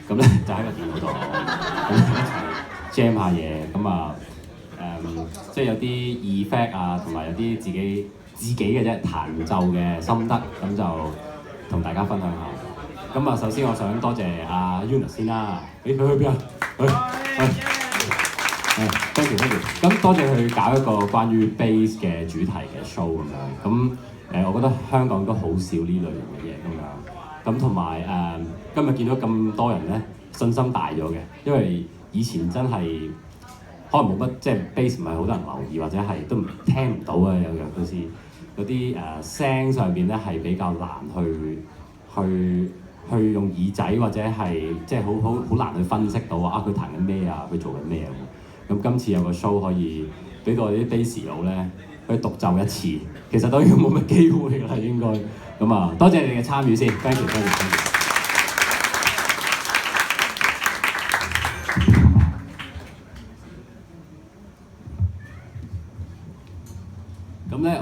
咁咧就喺個電腦度咁一齊 jam 下嘢，咁啊即係有啲 effect 啊，同埋有啲自己嘅啫彈奏嘅心得，咁就同大家分享下。咁啊，首先我想多謝阿 Eunice 先啦。佢去邊啊？thank you。咁多謝佢搞一個關於 bass 嘅主題嘅 show 咁樣。咁我覺得香港都好少呢類型嘅嘢咁樣。咁同埋今日見到咁多人咧，信心大咗嘅，因為以前真係可能冇乜，即係 bass 唔係好多人留意，或者係都聽唔到啊。有時嗰啲聲上邊咧係比較難去用耳仔或者係即係好難去分析到佢彈緊咩啊，佢做緊咩啊。咁今次有個 show 可以俾到我啲 bass 佬咧去獨奏一次，其實都應該冇乜機會啦，應該。咁啊，多謝你哋嘅參與先 ，thank you。咁咧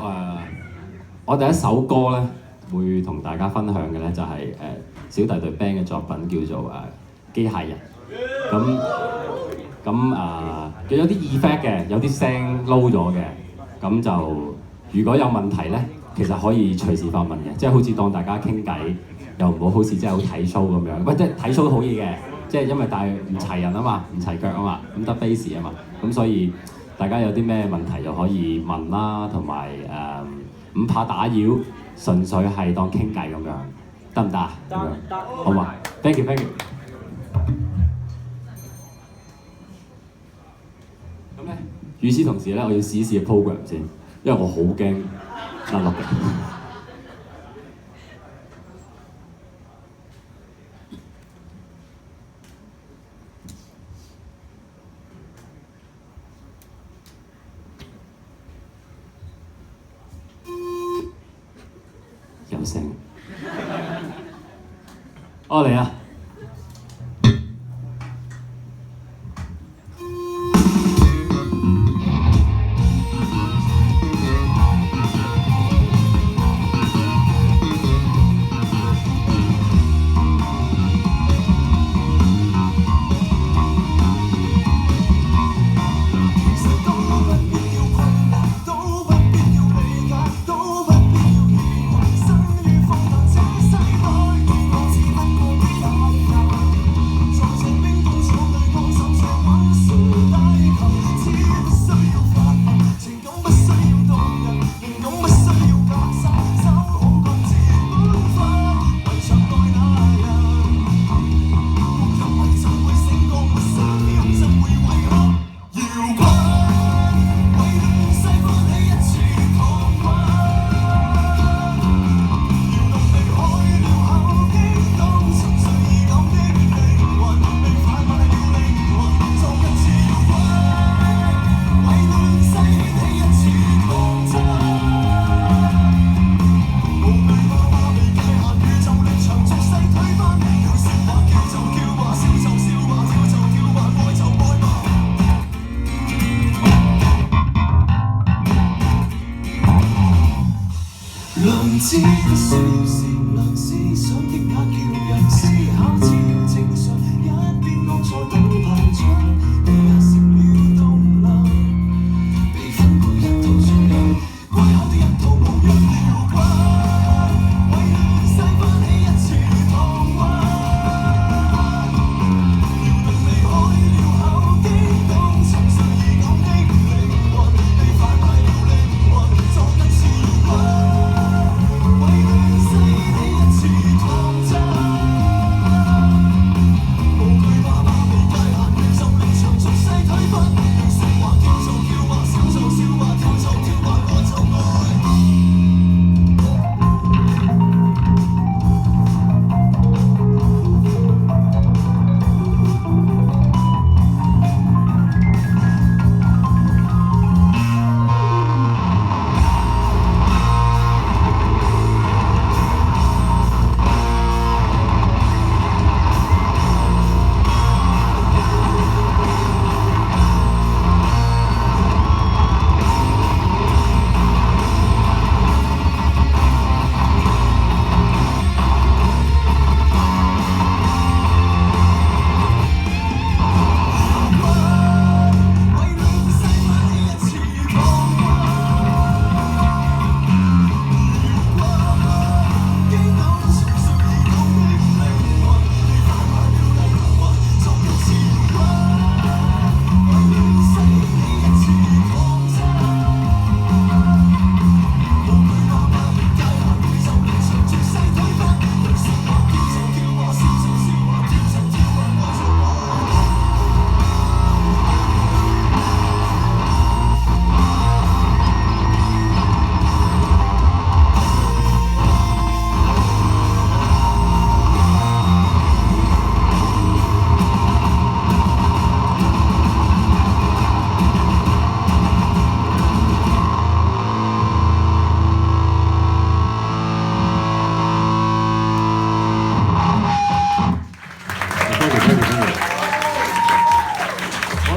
我第一首歌咧會同大家分享嘅咧就係小弟隊 band 嘅作品叫做機械人。咁佢有啲 effect 嘅，有啲聲撈咗嘅。咁就如果有問題咧，其實可以隨時發問嘅，即係好似當大家傾偈，又唔好似真係好睇 show 咁樣。喂，即係睇 show 都好嘢嘅，即係因為但係唔齊人啊嘛，唔齊腳啊嘛，咁得 bass 啊嘛，咁所以大家有啲咩問題就可以問啦，同埋唔怕打擾，純粹係當傾偈咁樣，得唔得啊？得，好嘛 ？Thank you。咁咧，與此同時咧，我要試一試 program 先，因為我好驚甩笠嘅。有聲。嚟啊！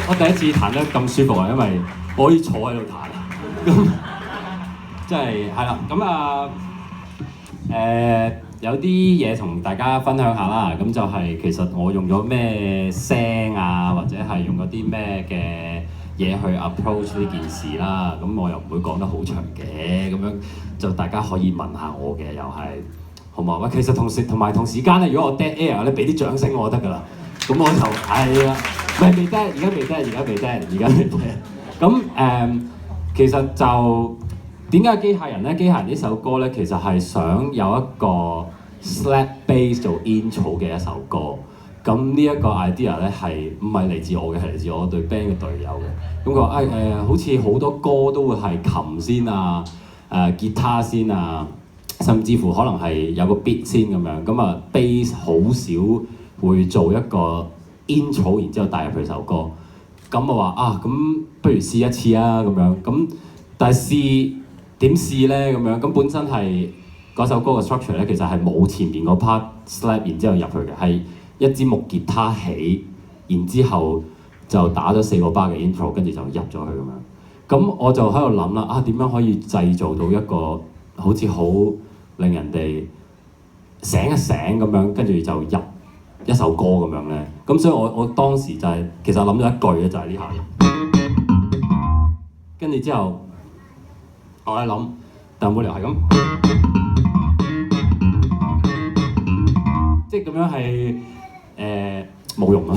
我第一次彈得咁舒服啊，因為我可以坐喺度彈，咁即係係啦。咁啊有啲嘢同大家分享下啦。咁就係其實我用咗咩聲啊，或者係用咗啲咩嘅嘢去 approach 呢件事啦。咁我又唔會講得好長嘅，咁樣就大家可以問下我嘅，又係好嘛？喂，其實同時間咧，如果我 dead air 咧，俾啲掌聲我得㗎啦。咁我就係啦，未 dead， 而家未 dead。咁其實就點解機械人咧？機械人呢首歌咧，其實係想有一個 slap bass 做 intro 嘅一首歌。咁呢一個 idea 咧係唔係嚟自我嘅，係嚟自我對 band 嘅隊友嘅。咁佢話好似好多歌都會係琴先啊，吉他先啊，甚至乎可能係有個 beat 先咁樣。咁啊 bass 好少會做一個 intro， 然之後帶入去首歌。咁我話咁不如試一次啊咁樣。咁但係點試咧咁樣？咁本身係嗰首歌嘅 structure 咧，其實係冇前面嗰 part slap， 然之後入去嘅，係一支木吉他起，然之後就打咗4個 bar 嘅 intro， 跟住就入咗去咁樣。咁我就喺度諗啦，點樣可以製造到一個好似好令人哋醒一醒咁樣，跟住就入一首歌咁樣咧。咁所以我當時就其實諗咗一句嘅，就係呢下嘢。跟住之後我喺諗，但冇理由係咁，即係咁樣係冇用啊！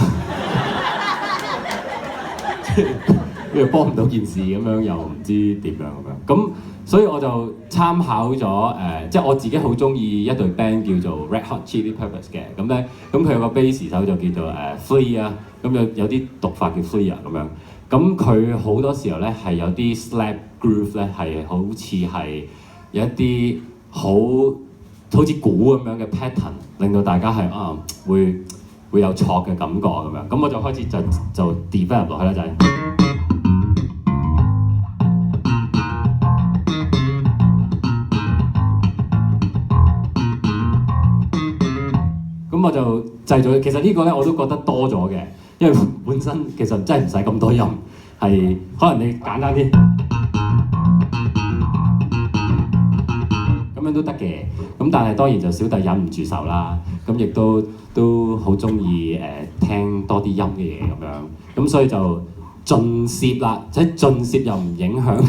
因為幫唔到件事咁樣，又唔知點樣咁樣。咁所以我就參考咗即係我自己好中意一隊 band 叫做 Red Hot Chili Peppers 嘅。咁咧，咁佢有個 bass 手就叫做Flea 啊。咁有啲讀法叫 Flea 咁樣。咁佢好多時候咧係有啲 slap groove 咧係好似係有一啲好似鼓咁樣嘅 pattern， 令到大家係會有錯嘅感覺咁樣。咁我就開始就 develop 落去啦，就係咁我就製造。其實呢個咧我都覺得多咗嘅。因為本身其實真係唔使咁多音，係可能你簡單啲咁樣都得嘅。咁但係當然就小弟忍唔住手啦。咁亦都好中意聽多啲音嘅嘢咁樣。咁所以就盡攝啦，即係盡攝又唔影響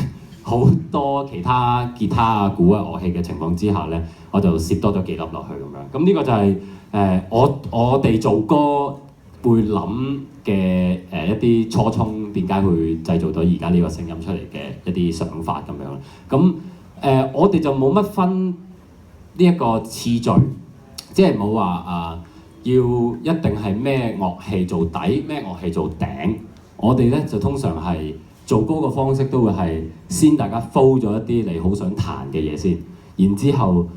好多其他吉他啊、鼓啊樂器嘅情況之下咧，我就攝多咗幾粒落去咁樣。咁呢個就係我哋做歌會諗嘅一啲初衷，點解會製造到而家呢個聲音出嚟嘅一啲想法咁樣。咁我哋就冇乜分呢一個次序，即係冇話要一定係咩樂器做底，咩樂器做頂。我哋咧就通常係做歌嘅方式都會係先大家 flow 咗一啲你好想彈嘅嘢先，然之後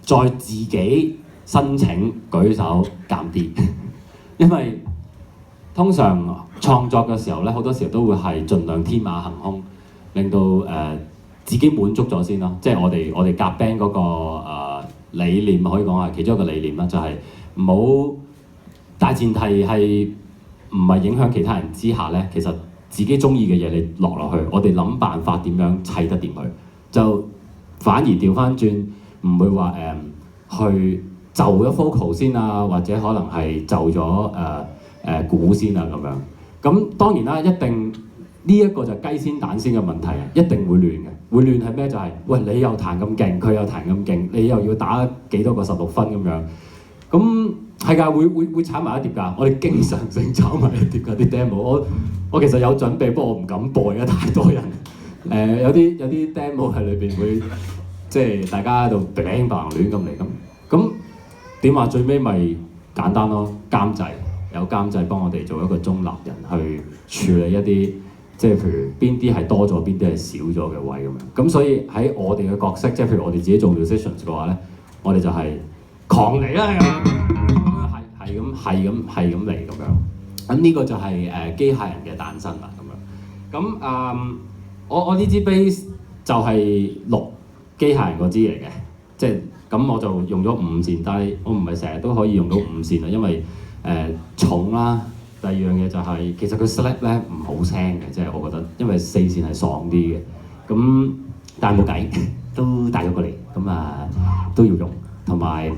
再自己申請舉手減啲。因為通常創作嘅時候咧，好多時候都會係盡量天馬行空，令到自己滿足咗先咯。即係我哋夾 band 嗰個理念，可以講係其中一個理念啦，就係唔好大前提係唔係影響其他人之下咧，其實自己中意嘅嘢你落去，我哋諗辦法點樣砌得掂佢，就反而調翻轉，唔會話去就咗 vocal 先啊，或者可能係就咗鼓先啊咁樣。咁當然啦，一定呢一個就雞先蛋先嘅問題啊，一定會亂嘅。會亂係咩？就係喂，你又彈咁勁，佢又彈咁勁，你又要打幾多個16分咁樣。咁係㗎，會炒埋一碟㗎。我哋經常性炒埋一碟㗎啲 demo。我其實有準備，不過我唔敢播，而家太多人。有啲 demo 喺裏邊會即係大家喺度乒乒乓亂咁嚟咁。咁點話最尾咪簡單咯，監製有監製幫我哋做一個中立人去處理一啲即係譬如邊啲係多咗，邊啲係少咗嘅位咁樣。咁所以喺我哋嘅角色，即係譬如我哋自己做 musicians 嘅話咧，我哋就係狂嚟啦，係咁嚟咁樣。咁呢個就係機械人嘅誕生啦咁樣。咁我呢支 bass 就係錄機械人嗰支嚟嘅，即係咁我就用咗5線，但係我唔係成日都可以用到5線啦，因為重啦，第二樣嘢就係、其實佢 slap 咧唔好聽嘅，即係我覺得，因為4線係爽啲嘅。咁但係冇計，都帶咗過嚟，咁都要用。同埋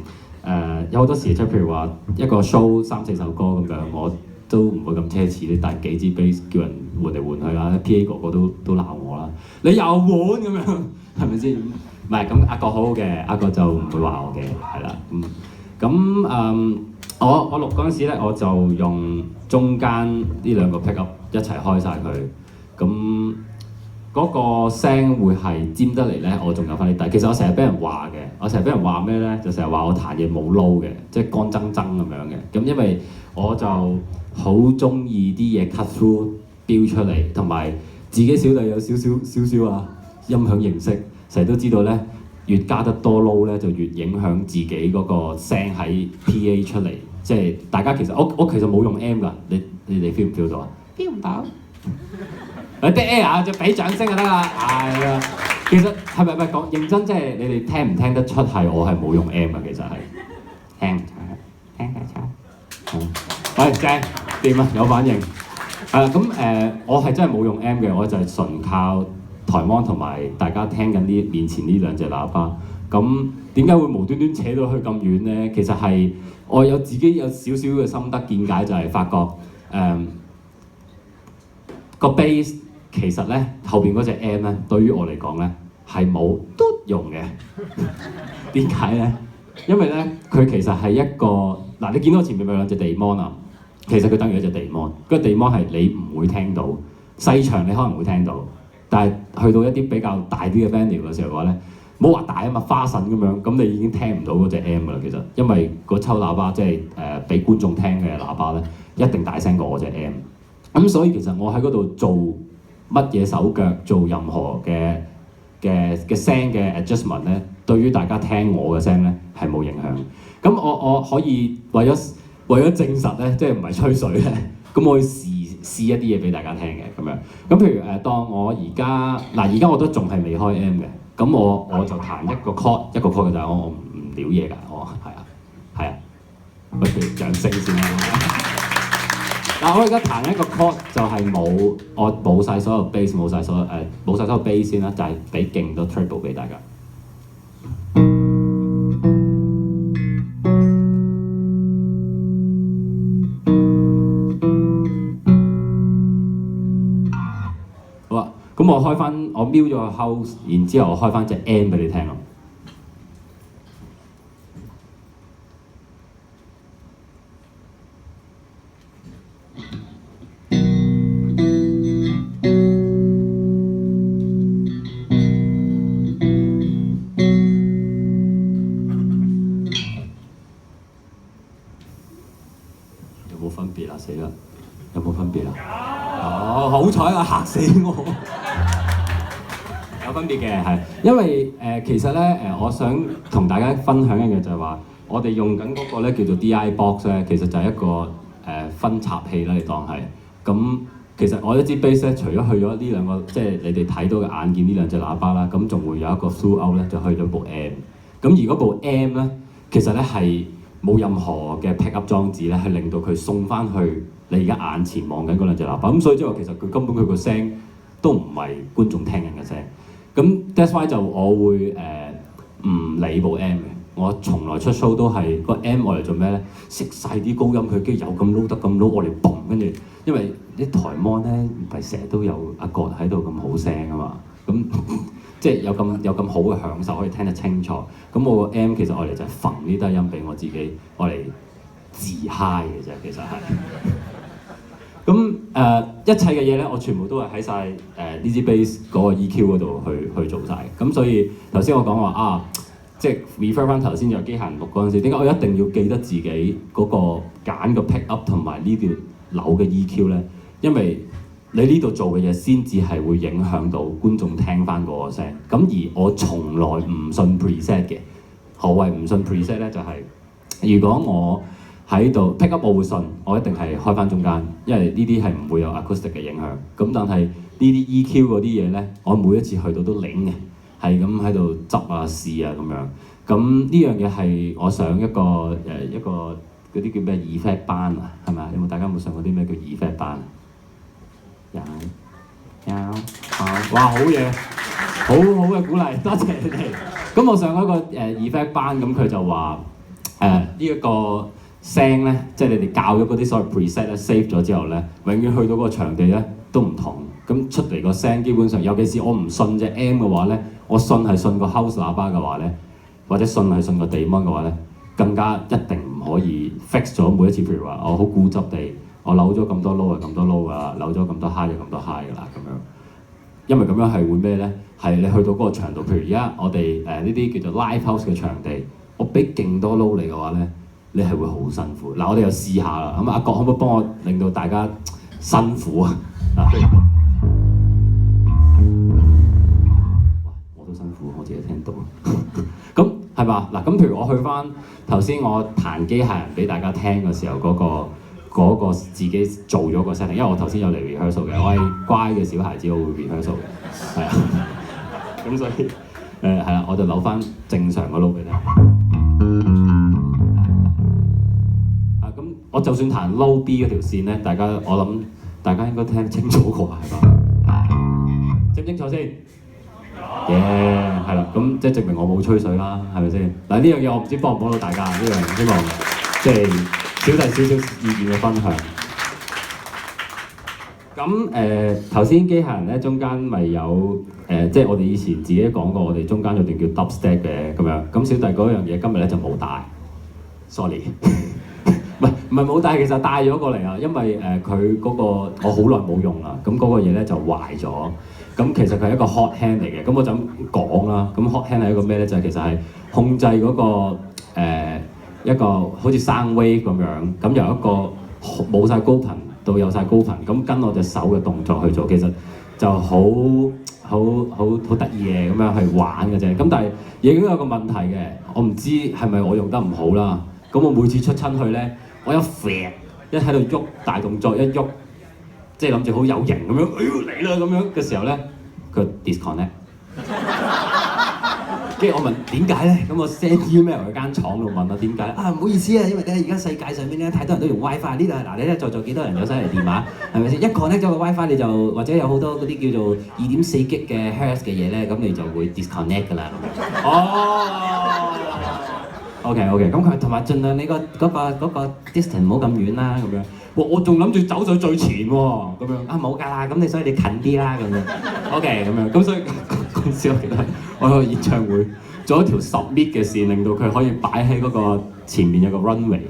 有好多時，即係譬如話一個 show 3-4首歌咁樣，我都唔會咁奢侈，你帶幾支 bass 叫人換嚟換去啦。PA 哥哥都鬧我啦，你又換咁樣，係咪先？唔係咁，阿國好好嘅，阿國就唔會話我嘅，係啦。我錄嗰陣時咧，我就用中間呢兩個 pick up 一齊開晒佢，咁嗰個聲會係尖得嚟咧，我仲有翻啲底。其實我成日俾人話嘅，我成日俾人話咩咧？就成日話我彈嘢冇撈嘅，即係乾爭爭咁樣嘅。咁因為我就好中意啲嘢 cut through 標出嚟，同埋自己小弟有少少音響認識，成日都知道咧，越加得多撈咧，就越影響自己嗰個聲喺 PA 出嚟。即係大家其實我其實冇用 M 㗎，你哋 feel 唔 feel 到啊 ？feel 唔到。dead air 就俾掌聲就得啦。係啊，其實係咪講認真？即係你哋聽唔聽得出係我係冇用 M 㗎？其實係聽得出。喂，正掂啊，有反應。我係真係冇用 M 嘅，我就係純靠台 mon 同埋大家聽緊呢面前呢兩隻喇叭。咁點解會無端端扯到去咁遠咧？其實係我自己有少少嘅心得見解，就係發覺個 bass 其實咧後邊嗰隻 M 咧，對於我嚟講咧係冇嘟用嘅。點解咧？因為咧佢其實係一個你見到前面咪兩隻地 mon 啊，其實佢等於一隻地 mon。個地 mon 係你唔會聽到，細場你可能會聽到，但係去到一啲比較大啲嘅 venue 嘅時候話咧。唔好話大啊嘛，花神咁樣，咁你已經聽唔到嗰隻 M 㗎啦。其實，因為個抽喇叭即係俾觀眾聽嘅喇叭咧，一定大聲過我隻 M。咁所以其實我喺嗰度做乜嘢手腳，做任何嘅聲嘅 adjustment 咧，對於大家聽我嘅聲咧係冇影響。咁我可以為咗證實咧，即係唔係吹水咧，咁我可以試一啲嘢俾大家聽嘅咁樣。咁譬如當我而家我都仲係未開 M 嘅。咁我就彈一個 chord 嘅就係我唔料嘢㗎，我係啊，不如掌聲先啦。我而家彈一個 chord 就係我冇晒所有 bass， 冇晒所有 bass 先啦，就係俾勁多 treble 俾大家。咁我開翻，我瞄咗個 house， 然之後我開翻隻 M 俾你聽咯。有冇分別啊？死啦！有冇分別啊？好彩啊！嚇死我！有分別嘅係，因為其實咧我想同大家分享一樣就係話，我哋用緊嗰個咧叫做 DI box 咧，其實就係一個分插器啦，你當係。咁其實我一支 bass 咧，除咗去咗呢兩個，即係你哋睇到嘅眼見呢兩隻喇叭啦，咁仲會有一個 throughout 咧，就去咗部 M。咁而嗰部 M 咧，其實咧係冇任何嘅 pick up 裝置咧，係令到佢送翻去你而家眼前望緊嗰兩隻喇叭。咁所以即係話其實佢根本佢個聲都唔係觀眾聽緊嘅聲。咁 that's why 就我會唔理部 M 嘅，我從來出 show 都係個 M 我嚟做咩咧？熄晒啲高音，佢跟住有咁撈得咁撈，我哋嘣跟住，因為啲台 mon 咧唔係成日都有阿國喺度咁好聲啊嘛，咁即係有咁好嘅享受可以聽得清楚。咁我個 M 其實我嚟就係揈啲低音俾我自己，我嚟自 high 嘅啫，其實係。咁一切嘅嘢咧，我全部都係喺晒呢支 bass 嗰個 EQ 嗰度去做晒。咁所以頭先我講話即係 refer 翻頭先有機械人錄嗰陣時，點解我一定要記得自己嗰個揀個 pick up 同埋呢條扭嘅 EQ 咧？因為你呢度做嘅嘢先至係會影響到觀眾聽翻嗰個聲。咁而我從來唔信 preset 嘅。何謂唔信 preset 咧？就係如果我喺度 pick up 我會信，我一定係開翻中間，因為呢啲係唔會有 acoustic 嘅影響。咁但係呢啲 EQ 嗰啲嘢咧，我每一次去到都擰嘅，係咁喺度執啊試啊咁樣。咁呢樣嘢係我想一個嗰啲叫咩 effect 班啊，係咪啊？大家有冇上過啲咩叫 effect 班啊？有，哇好嘢，好好嘅鼓勵，多謝你哋。咁我上嗰個effect 班，咁佢就話呢一個聲咧，即係你哋教咗嗰啲所謂 preset 咧 save 咗之後咧，永遠去到嗰個場地咧都唔同。咁出嚟個聲基本上，尤其是我唔信隻 M 嘅話咧，我信係信個 house 喇叭嘅話咧，或者信係信個 Damon 嘅話咧，更加一定唔可以 fix 咗每一次。譬如話我好固執地，我扭咗咁多 low 係咁多 low 啊，扭咗咁多 high 就咁多 high 㗎啦咁樣。因為咁樣係會咩咧？係你去到嗰個場度，譬如而家我哋呢啲叫做 live house 嘅場地，我俾勁多 low 你嘅話咧，你係會好辛苦。嗱，我哋又試下啦。咁阿國可唔可以幫我令到大家辛苦啊？嗱，我都辛苦，我自己聽到。咁係嘛？嗱，咁譬如我去翻頭先我彈機械人俾大家聽嘅時候嗰個自己做咗個 setting， 因為我頭先有嚟 rehearsal 嘅，我係乖嘅小孩子，我會 rehearsal 嘅，係啊，咁所以係啦，我就扭翻正常個 low 俾你。咁我就算彈 low B 嗰條線咧，我諗大家應該聽清楚過係嘛？清唔清楚先？係啦，咁即係證明我冇吹水啦，係咪先？嗱，呢樣嘢我唔知幫唔幫到大家，呢樣希望即係。少少意見嘅分享。咁頭先機械人咧中間咪有即係我哋以前自己講過，我哋中間有段叫 dubstep 嘅咁樣。咁小弟嗰樣嘢今日咧就冇帶 ，sorry 唔係冇帶，其實帶咗過嚟啊，因為佢嗰個我好耐冇用啦，咁嗰個嘢咧就壞咗。咁其實佢係一個 hot hand 嚟嘅，咁我就咁講啦。咁 hot hand 係一個咩咧？就係其實係控制嗰個一個好似 sound wave 咁樣，咁由一個冇晒高頻到有晒高頻，咁跟我隻手嘅動作去做，其實就好得意嘅咁樣去玩嘅啫。咁但係亦都有個問題嘅，我唔知係咪我用得唔好啦。咁我每次出親去咧，我一喺度喐大動作一喐，即係諗住好有型咁樣，嚟啦咁樣嘅時候咧，佢 disconnect。跟住我問點解咧？咁我 send email 去間廠度問啊，點解啊？唔好意思啊，因為咧而家世界上面咧太多人都用 WiFi， 呢度嗱你咧在座幾多人有手提電話係咪先？一 connect 咗個 WiFi 你就或者有好多嗰啲叫做2.4 G 嘅 Hertz 嘅嘢咧，咁你就會 disconnect 㗎啦。哦 OK，咁佢同埋盡量你嗰個 distance 唔好咁遠啦咁樣。我仲諗住走上最前喎，咁樣啊冇㗎啦，咁所以你近啲啦咁樣。OK 咁樣，咁所以嗰陣時我記得我個演唱會做一條10 米嘅線，令到佢可以擺喺嗰個前面有個 runway。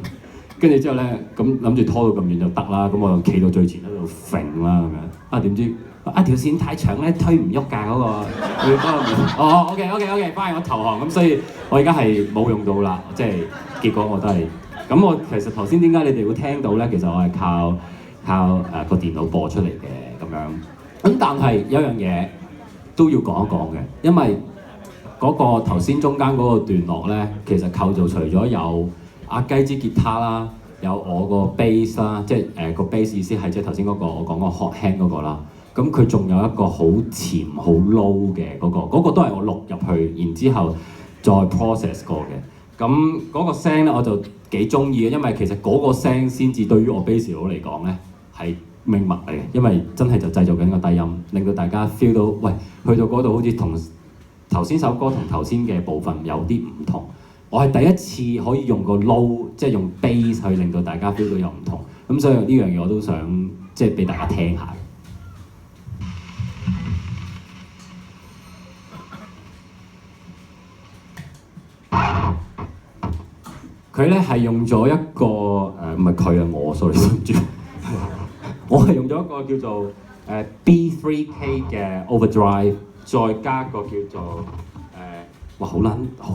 跟住之後咧，咁諗住拖到咁遠就得啦，咁我就企到最前喺度揈啦咁樣。啊點知條線太長咧，推唔喐㗎嗰個。哦 OK， 翻嚟我投降，咁所以我而家係冇用到啦，即係結果我都係。咁我其實頭先點解你哋會聽到咧？其實我係靠個電腦播出嚟嘅咁樣。咁但係有樣嘢都要講一講嘅，因為嗰個頭先中間嗰個段落咧，其實構造除咗有阿雞支吉他啦，有我個 bass 啦，即係個 bass 意思係即係頭先嗰個我講個 hot hand 嗰個啦。咁佢仲有一個好潛好 low 嘅嗰個都係我錄入去，然之後再 process 過嘅。咁嗰個聲咧我就幾中意嘅，因為其實嗰個聲先至對於我 bass 佬嚟講咧係命脈嚟嘅，因為真係就製造緊個低音，令到大家 feel 到，喂，去到嗰度好似同頭先首歌同頭先嘅部分有啲唔同。我係第一次可以用個 low， 即係用 bass 去令到大家 feel 到有唔同。咁所以呢樣嘢我都想即係俾大家聽下。佢咧係用咗一個唔係佢啊，我 sorry 對唔住，我係用咗一個叫做B3K 嘅 overdrive， 再加個叫做哇好難讀，好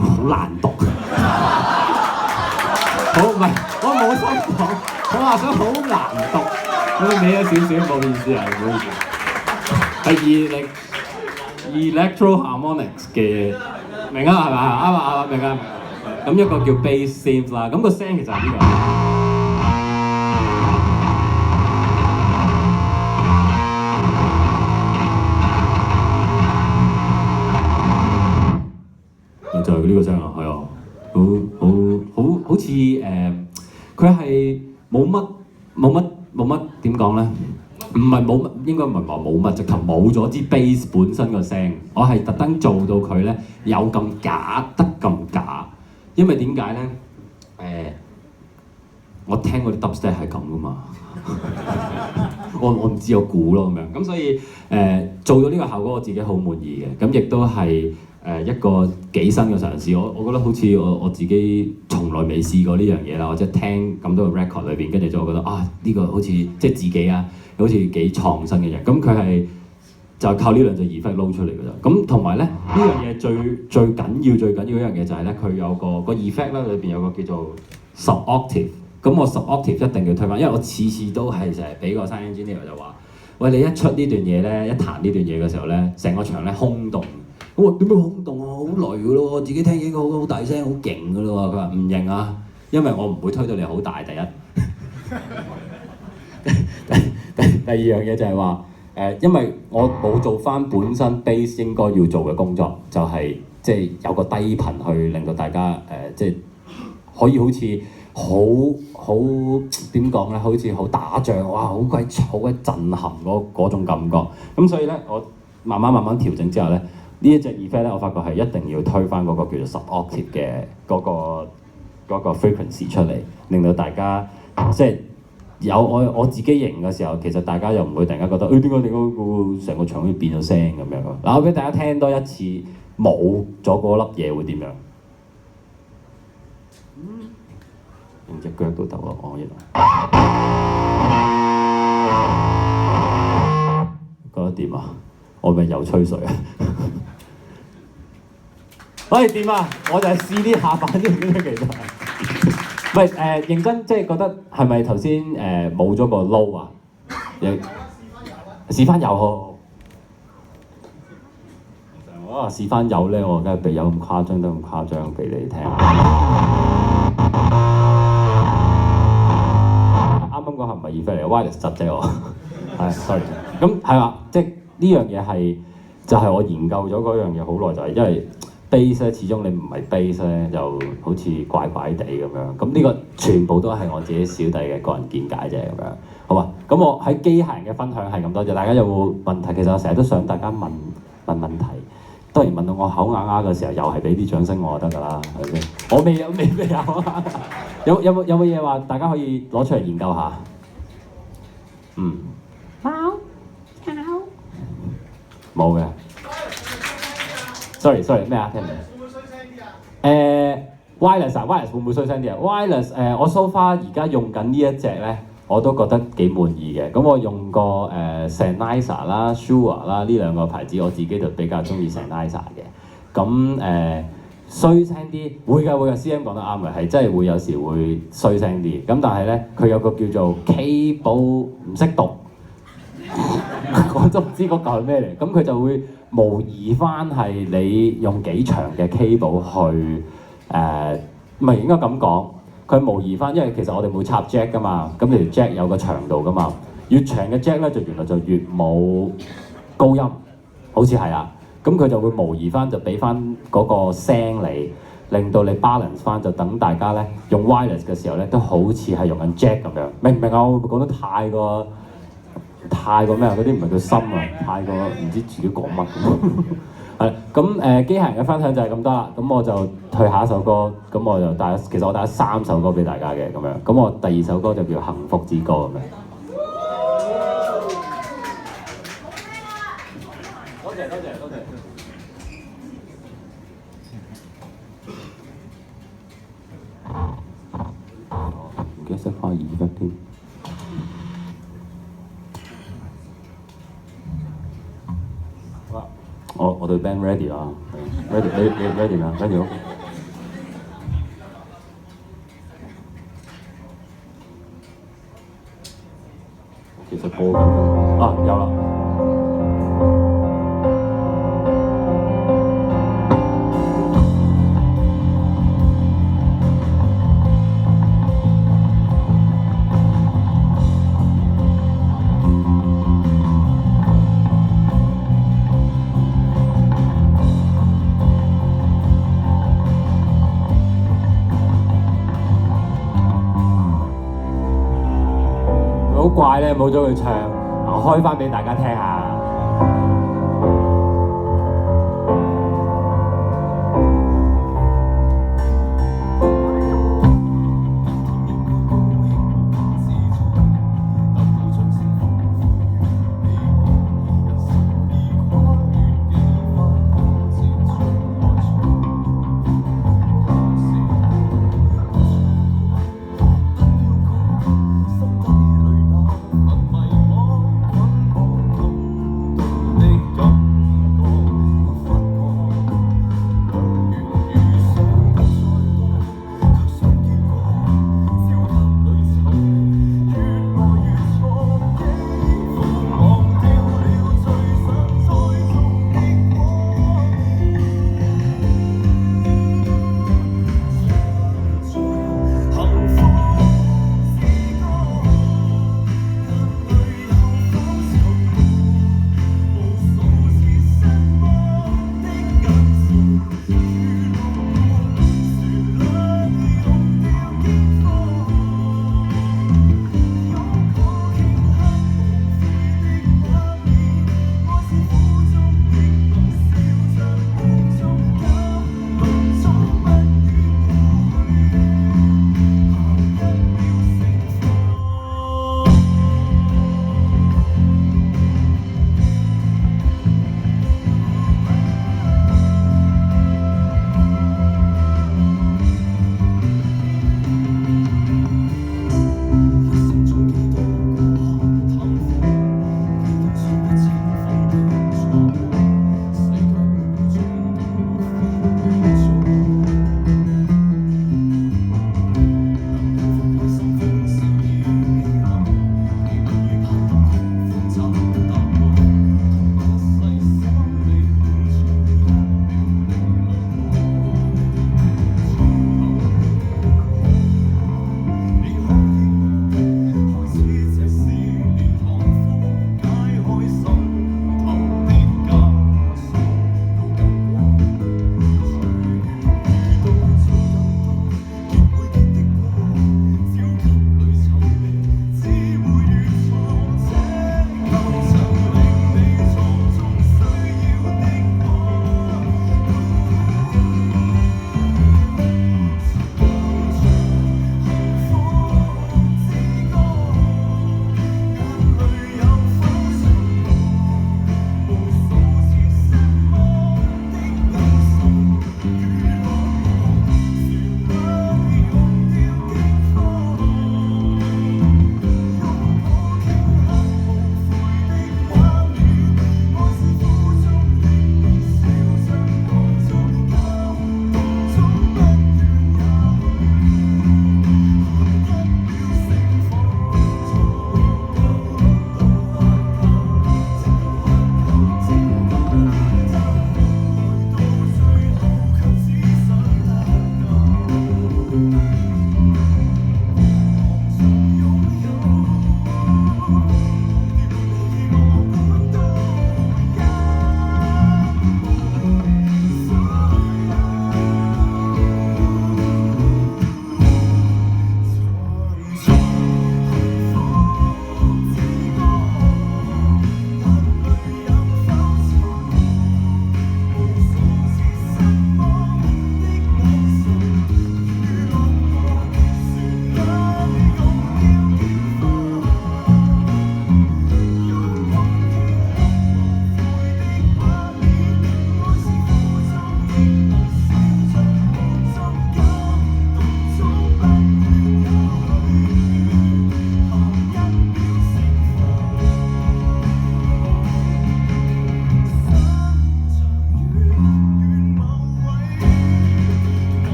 唔係我冇心講，我話想好難讀，我歪咗少少，冇意思啊，唔好意思。係electro harmonics 嘅，明啊係咪啊？啱啊明啊。咁一個叫 bass synth 啦，咁個聲其實係呢個。就係呢個聲啊，係啊，好似佢係冇乜點講咧？唔係冇乜，應該唔係話冇乜，直頭冇咗支 bass 本身個聲。我係特登做到佢咧有咁假得咁假，因為點解咧？我聽嗰啲 dubstep 係咁噶嘛，我唔知我估咯咁樣，咁所以做到呢個效果我自己好滿意嘅，咁亦都係一個幾新嘅嘗試。我覺得好似我自己從來未試過呢樣嘢啦，或者聽咁多個 record 裏邊，跟住就覺得呢個好似即係自己好似幾創新嘅嘢。咁佢係就靠呢兩隻 effect 撈出嚟㗎咋。咁同埋咧呢樣嘢最緊要一樣嘢就係咧，佢有個 effect 咧，裏邊有個叫做 sub octave。咁我 sub octave 一定要推翻，因為我次次都係成日俾個 sound engineer 就話：喂，你一出呢段嘢咧，一彈呢段嘢嘅時候咧，成個場咧空洞。我話點解空洞啊？好累㗎咯，自己聽應該好大聲，好勁㗎咯。佢話唔認啊，因為我唔會推到你好大。第一，第二樣嘢就係話因為我冇做翻本身 bass 應該要做嘅工作，就係即係有個低頻去令到大家即係可以好似好點講咧，好似好打仗，哇！好鬼震撼嗰種感覺。咁所以咧，我慢慢調整之後咧，呢一隻 effect 咧，我發覺係一定要推翻嗰個叫做 sub octave 嘅嗰個 frequency 出嚟，令到大家即係有我自己型嘅時候，其實大家又唔會突然間覺得點解個成個場好似變咗聲咁樣。嗱，我俾大家聽多一次冇咗嗰粒嘢會點樣？用隻腳都得喎，原來覺得點啊？我咪又吹水啊！喂，點啊？我就係試啲下板啫，其實唔係認真，即係覺得係咪頭先冇咗個 low 啊？試翻有好。我試翻有咧，我梗係俾有咁誇張得咁誇張俾你聽。啱啱嗰下唔係 effect 嚟，wireless 窒啫我，係 sorry。咁係話，即係呢樣嘢係就係我研究咗嗰樣嘢好耐，就係因為 bass 咧，始終你唔係 bass 咧，就好似怪怪地咁樣。咁呢個全部都係我自己小弟嘅個人見解啫，咁樣好嘛？咁我喺機械人嘅分享係咁多謝，大家有冇問題？其實我成日都想大家問問題。當然問到我口啞啞嘅時候，又係俾啲掌聲我就得㗎啦，係咪先？我未有有冇嘢話大家可以攞出嚟研究下？冇嘅。sorry 咩啊？聽唔明？會唔會衰聲啲啊？wireless 會唔會衰聲啲啊 ？wireless 我 so far 而家用緊呢一隻咧，我都覺得幾滿意嘅。咁我用過Sennheiser 啦、Shure 啦呢兩個牌子，我自己就比較中意 Sennheiser 嘅。咁衰聲啲會㗎，CM 講得啱嘅，係真係會有時會衰聲啲。咁但係咧，佢有個叫做 cable 唔識讀，我都唔知嗰嚿係咩嚟。咁佢就會模擬翻係你用幾長嘅 cable 去唔係應該咁講。佢模擬翻，因為其實我哋冇插 jack 噶嘛，咁你條 jack 有個長度噶嘛，越長嘅 jack 咧就原來就越冇高音，好似係啊，咁佢就會模擬翻，就俾翻嗰個聲你，令到你 balance 翻，就等大家咧用 wireless 嘅時候咧都好似係用緊 jack 咁樣，明唔明啊？我會講得太過咩啊？嗰啲唔係叫深啊，太過唔知自己講乜咁。係咁機械人嘅分享就係咁多啦，咁我就去下一首歌，咁我就其實我帶咗3首歌俾大家嘅咁樣，咁我第2首歌就叫《幸福之歌》咁樣。多謝。唔記得熄翻耳機添。我對 band ready 啦 ，ready 你 ready 嗎 ？ready 好。其實播緊有啦。好怪咧，冇咗佢唱，我開翻俾大家聽下。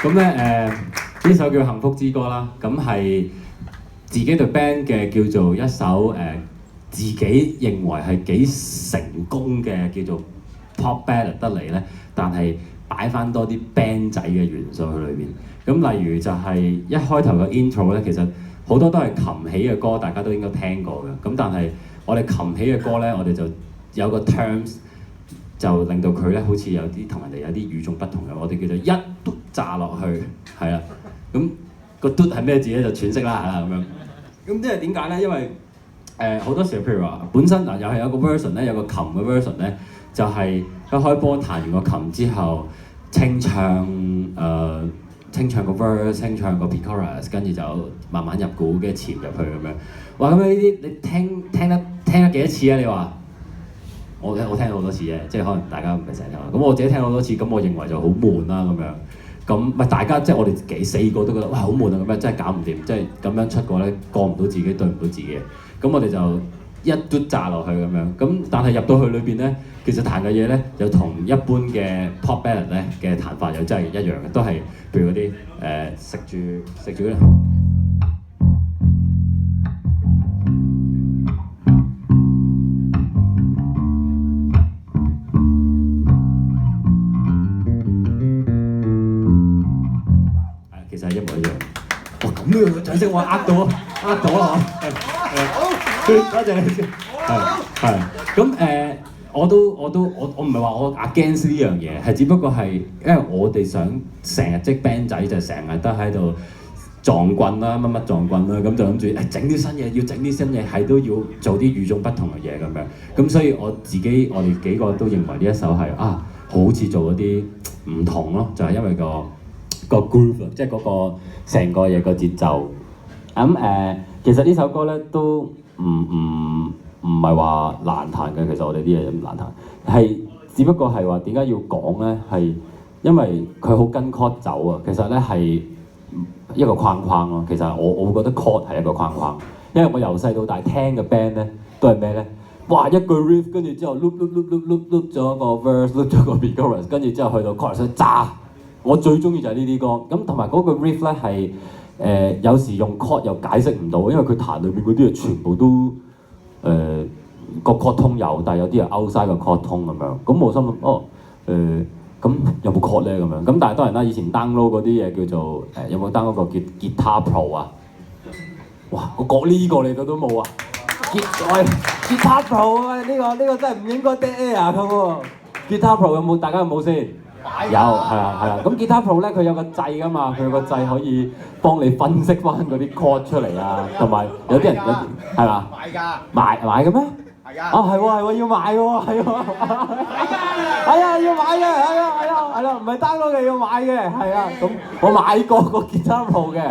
咁咧呢首叫《幸福之歌》啦，咁係自己隊 band 嘅叫做一首自己認為係幾成功嘅叫做 pop ballad 得嚟咧，但係擺翻多啲 band 仔嘅元素去裏邊。咁例如就係一開頭嘅 intro 咧，其實好多都係琴起嘅歌，大家都應該聽過嘅。咁但係我哋琴起嘅歌咧，我哋就有個 terms 就令到佢咧好似有啲同人哋有啲與眾不同嘅。我哋叫做一嘟炸落去，係啦。咁個嘟係咩字咧？就詮釋啦，係啦咁樣。咁即係點解咧？因為好多時候，譬如話本身又係有個 version 咧，有個琴嘅 version 咧，就係一開波彈完個琴之後，清唱個 verse， 清唱個 pre-chorus， 跟住就慢慢入鼓，跟住潛入去咁樣。哇！咁呢啲你聽得幾多次啊？你話我聽好多次啫，即係可能大家唔係成日聽。咁我自己聽好多次，咁我認為就好悶啦咁樣。咁咪大家即係我哋幾四個都覺得哇好悶啊咁樣，真係搞唔掂，即係咁樣出過咧過唔到自己，對唔到自己。咁我哋就一嘟炸落去咁樣。咁但係入到去裏邊咧，其實彈嘅嘢咧，又同一般嘅 pop ballad 咧嘅彈法又真係一樣嘅，都係譬如嗰啲食住嗰啲。其實係一模一樣。哇！咁樣嘅掌聲我呃到啦，多謝你先。係咁我唔係話我 against 呢樣嘢，係只不過係因為我哋想成日即 band 仔就成日都喺度撞棍啦，乜撞棍啦，咁就諗住整啲新嘢，要整啲新嘢，係都要做啲與眾不同嘅嘢咁樣。咁所以我哋幾個都認為呢一首係好似做嗰啲唔同咯，就係因為個 groove， 即係嗰個成個嘢個節奏。其實呢首歌咧都唔係話難彈嘅，其實我哋啲嘢唔難彈，係只不過係話點解要講咧？係因為佢好跟 chord 走啊。其實咧係一個框框咯。其實我會覺得 chord 係一個框框，因為我由細到大聽嘅 band 咧都係咩咧？哇！一句 riff 跟住之後 loop 咗個 verse，loop 咗個 pre-chorus， 跟住之後去到 chorus 炸。我最中意就係呢啲歌。咁同埋嗰個 riff 咧係有時用 chord 又解釋唔到，因為佢彈裏面嗰啲嘢全部都個 chord 通有，但係有啲係 outside 個 chord 通咁樣。咁我心諗咁有冇 chord 咧咁樣？咁但係當然啦，以前 download 嗰啲嘢叫做有冇 download 個叫 Guitar Pro 啊？哇！我講呢個你哋都冇啊！Guitar Pro 啊，呢個真係唔應該 dead air 㗎喎。Guitar Pro 有冇？大家有冇先？有，係啊。咁 Guitar Pro 咧，佢有個掣㗎嘛，佢有個掣可以幫你分析翻嗰啲 chord 出嚟啊，同埋有啲人係嘛？買嘅咩？係啊。係喎，要買喎，係喎。係啊，要買嘅，係啦，唔係 download 嘅要買嘅，係啊。咁我買過個 Guitar Pro 嘅。係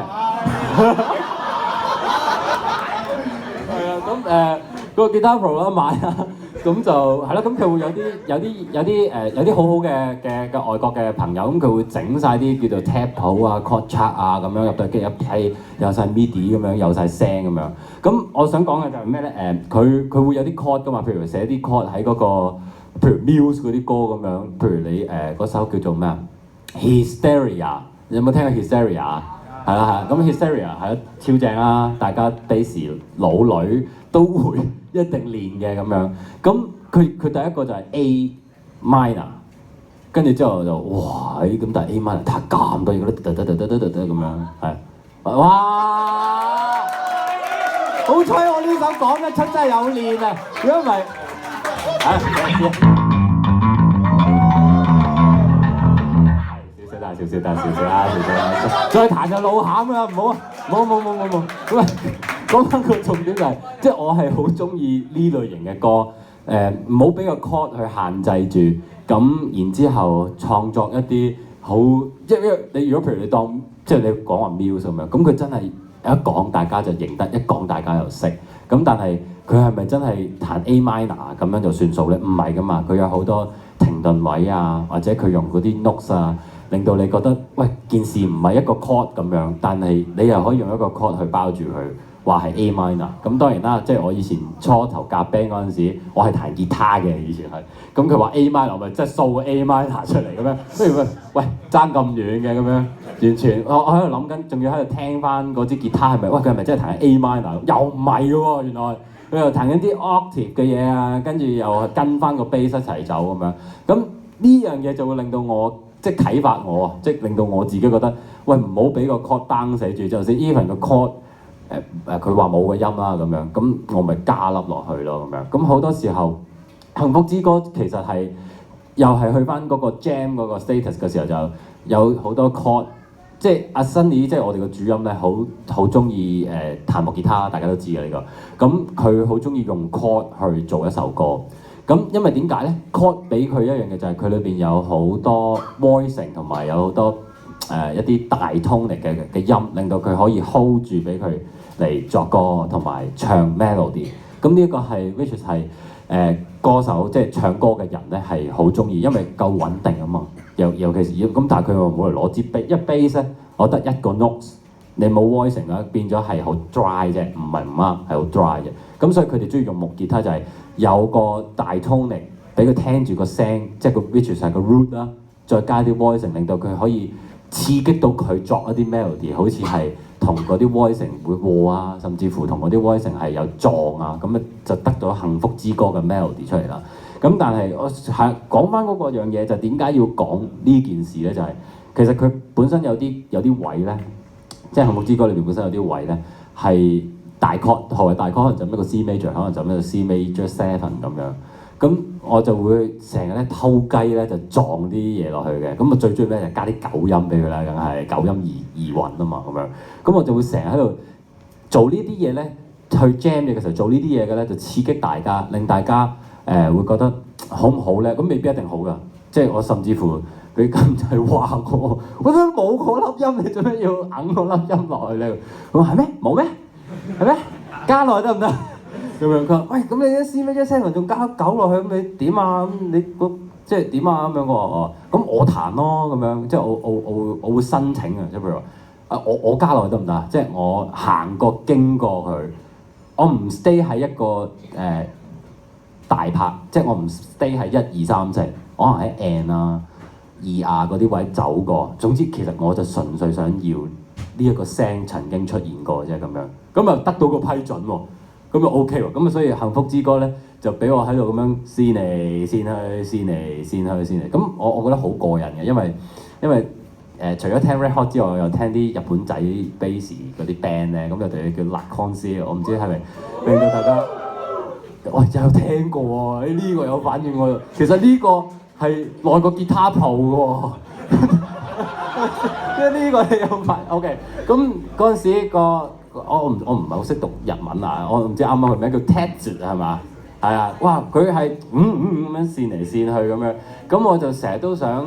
啊，咁個 Guitar Pro 啦買啊。咁就係啦，咁佢會有啲好好嘅外國嘅朋友，咁佢會整晒啲叫做 tab 譜啊、chord chart 啊咁樣入到機入係有晒 MIDI 咁樣，有晒聲咁樣。咁我想講嘅就係咩咧？佢會有啲 chord 噶嘛，譬如寫啲 chord 喺嗰個，譬如 Muse 嗰啲歌咁樣，譬如你嗰首叫做咩啊 ？Hysteria， 你有冇聽過 Hysteria？係啦，咁 Hysteria 係超正啦，大家 bass 老女都會一定練嘅咁樣。咁佢第一個就係 A minor， 跟住之後就哇咁，但係 A minor 彈咁多嘢，嗰啲咁樣係，哇！好彩我呢首講得出真係有練啊，如果唔係，少少，再彈就老慘啦，唔好。咁講翻個重點就係，即係我係好中意呢類型嘅歌，唔好俾個 chord 去限制住，咁然之後創作一啲好，即係你如果譬如你當即係你講話 Muse 咁樣，咁佢真係一講大家就認得，一講大家又識，咁但係佢係咪真係彈 A minor 咁樣就算數咧？唔係噶嘛，佢有好多停頓位啊，或者佢用嗰啲 notes 啊。令到你覺得，喂，件事唔係一個 chord 咁樣，但係你又可以用一個 chord 去包住佢，話係 A minor。咁當然啦，即係我以前初頭夾 band 嗰陣時，我係彈吉他嘅，以前係。咁佢話 A minor，咪即係掃個 A minor 出嚟咁樣。不如喂爭咁遠嘅咁樣，完全我喺度諗緊，仲要喺度聽翻嗰支吉他係咪？喂佢係咪真係彈緊 A minor？又唔係嘅喎，原來。佢又彈緊啲 octave 嘅嘢啊，跟住又跟翻個 bass 一齊走咁樣。咁呢樣嘢就會令到我即係啟發我啊，即係令到我自己覺得，喂唔好俾個 chord 綁死住，就算 even 個 chord 佢話冇個音啦咁樣，咁我咪加粒落去咯咁樣。咁好多時候幸福之歌其實係又係去翻嗰個 jam 嗰個 status 嘅時候，就有好多 chord。即係阿 Sunny，即係我哋個主音咧，好中意彈木吉他，大家都知嘅呢個。咁佢好中意用 chord 去做一首歌。咁因為點解咧 ？chord 俾佢一樣嘅就係佢裏邊有好多 voicing 同埋有好多一啲大 tone 嘅音，令到佢可以 hold 住俾佢嚟作歌同埋唱 melody。咁呢一個係 which is 係歌手即係唱歌嘅人咧係好中意，因為夠穩定啊嘛。尤其是咁，但係佢又冇嚟攞支 bass，因為 bass 咧，我得一個 notes， 你冇 voicing 啦，變咗係好 dry 啫，唔係唔啱，係好 dry 嘅。咁所以佢哋中意用木吉他就係有個大 tone 俾佢聽住個聲，即係個 which 係個 root 啦，再加啲 voicing，令到佢可以刺激到佢作一啲 melody， 好似係同嗰啲 voicing 會和啊，甚至乎同嗰啲 voicing 係有撞啊，咁就得到幸福之歌嘅 melody 出嚟啦。咁但係我係講翻嗰個樣嘢，就點解要講呢件事咧？就係、其實佢本身有啲位咧，即係幸福之歌裏邊本身有啲位咧係大 chord，何謂大 chord？ 可能就一個 C major， 可能就一個 C major 7咁樣。咁我就會成日咧偷雞咧就撞啲嘢落去嘅。咁啊最中意咧就加啲九音俾佢啦，梗係九音二韻啊嘛咁樣。咁我就會成日喺度做呢啲嘢咧，去 jam 嘅時候做呢啲嘢嘅咧，就刺激大家，令大家會覺得好唔好咧？咁未必一定好噶。即係我甚至乎佢咁就係話我都冇嗰粒音，你做咩要揞嗰粒音落去咧？佢話係咩？冇咩？係咩？加落去得唔得？咁樣佢話：喂，咁你一 C major 7仲加九落去，咁你點啊？咁你即係點啊？咁樣我話哦，咁我彈咯，咁樣即係我會申請啊，即係譬如話啊，我加落去得唔得？即係我行過經過佢，我唔 stay 喺一個大拍，即係我唔 stay 喺1、2、3、4，可能喺 N 啊、2啊嗰啲位走過。總之其實我就純粹想要呢一個聲曾經出現過啫咁樣，咁啊得到個批准喎。咁就 OK 喎，咁啊所以幸福之歌咧就俾我喺度咁樣線嚟線去，線嚟線去線嚟，咁我覺得好過癮嘅，因為除咗聽 Red Hot 之外，我又聽啲日本仔 bass 嗰啲 band 咧，咁有隊叫 Lakonce， 我唔知係咪令到大家，我有聽過喎，呢個有反應喎，其實呢個係內個吉他鋪嘅喎，即係呢個係有反 OK， 咁嗰陣時個。我唔係好識讀日文啊！我唔知啱啱佢名叫 Tetsu 係嘛？係啊！哇！佢係咁樣線嚟線去咁樣，咁我就成日都想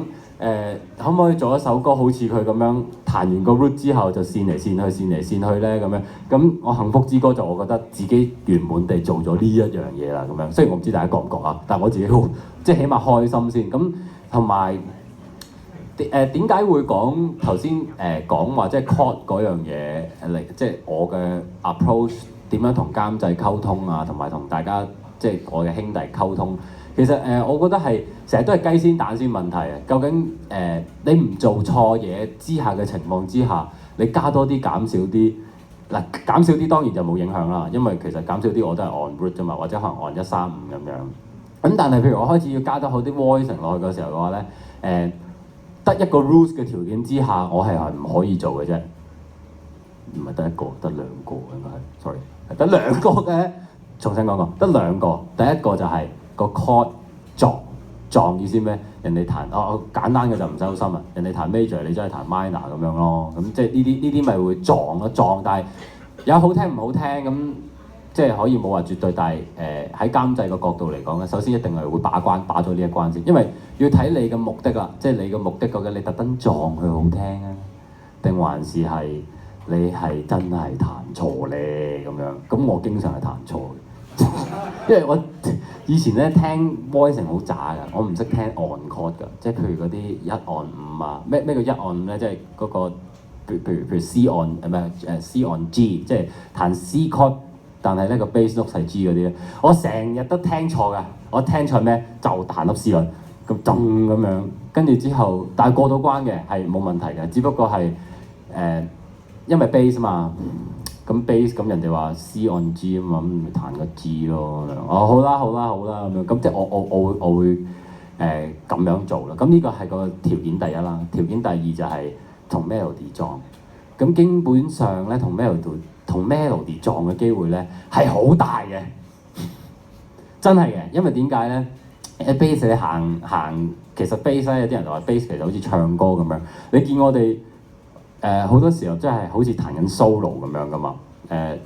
可唔可以做一首歌好似佢咁樣彈完個 root 之後就線嚟線去線嚟線去咧咁樣。咁我幸福之歌就我覺得自己圓滿地做咗呢一樣嘢啦咁樣。雖然我唔知大家覺唔覺啊，但係我自己好即係起碼開心先。咁同埋。點解會講頭先講話即係 chord 嗰樣嘢嚟，即係我嘅 approach 點樣同監製溝通啊，同埋同大家即係我嘅兄弟溝通。其實我覺得係成日都係雞先蛋先問題啊。究竟你唔做錯嘢之下嘅情況之下，你加多啲減少啲嗱減少啲當然就冇影響啦，因為其實減少啲我都係按 root 啫嘛，或者可能按1、3、5咁樣。咁但係譬如我開始要加得好啲 voicing 落去嘅時候嘅話咧得一個 rules 嘅條件之下，我係唔可以做嘅啫。唔係得一個，得兩個應該係，sorry，係得兩個嘅。重新講過，得兩個。第一個就係個 chord 撞意思咩？人哋彈簡單嘅就唔使好深啊。人哋彈 major， 你真係彈 minor 咁樣咯。咁即係呢啲咪會撞咯，撞。但係有好聽唔好聽咁。即係可以冇話絕對，但係喺監製個角度嚟講咧，首先一定係會把咗呢一關先，因為要睇你嘅目的啦，即係你嘅目的究竟你特登撞佢好聽啊，定還是係你係真係彈錯咧咁樣？咁我經常係彈錯嘅，因為我以前咧聽 voicing 好渣㗎，我唔識聽按 chord 㗎，即係譬如嗰啲1按5啊，咩叫1按5咧？即係嗰個譬譬如 C on C on G， 即係彈 C chord， 但係咧個 bass note 係 G 嗰啲咧，我成日都聽錯㗎。我聽錯咩就彈粒 C 輪咁噔咁樣，跟住之後，但係過到關嘅係冇問題嘅，只不過係因為 bass 嘛。咁 bass 咁人哋話 C on G 啊嘛，咁咪彈個 G 咯。哦好啦咁樣，咁即係我會咁樣做啦。咁呢個係個條件第一啦。條件第二就係同 melody 撞。咁基本上咧同 melody 撞嘅機會咧係好大嘅，真係嘅。因為點解咧？bass 你行，其實 bass 咧有啲人就話 bass 其實好似唱歌咁樣。你見我哋好多時候真係好似彈緊 solo 咁樣噶嘛，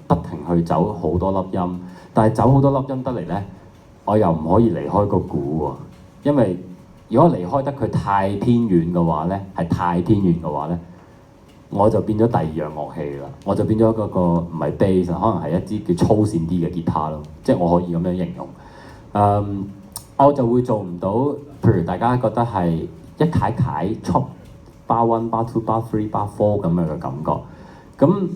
不停去走好多粒音，但係走好多粒音得嚟咧，我又唔可以離開個鼓喎，因為如果離開得佢太偏遠嘅話咧，係太偏遠嘅話咧，我就變咗第二樣樂器啦，我就變咗嗰個唔係 bass， 可能係一支叫粗線啲嘅吉他咯，即係我可以咁樣形容。我就會做唔到，譬如大家覺得係一楷 chop bar 1 bar 2 bar 3 bar 4咁樣嘅感覺，咁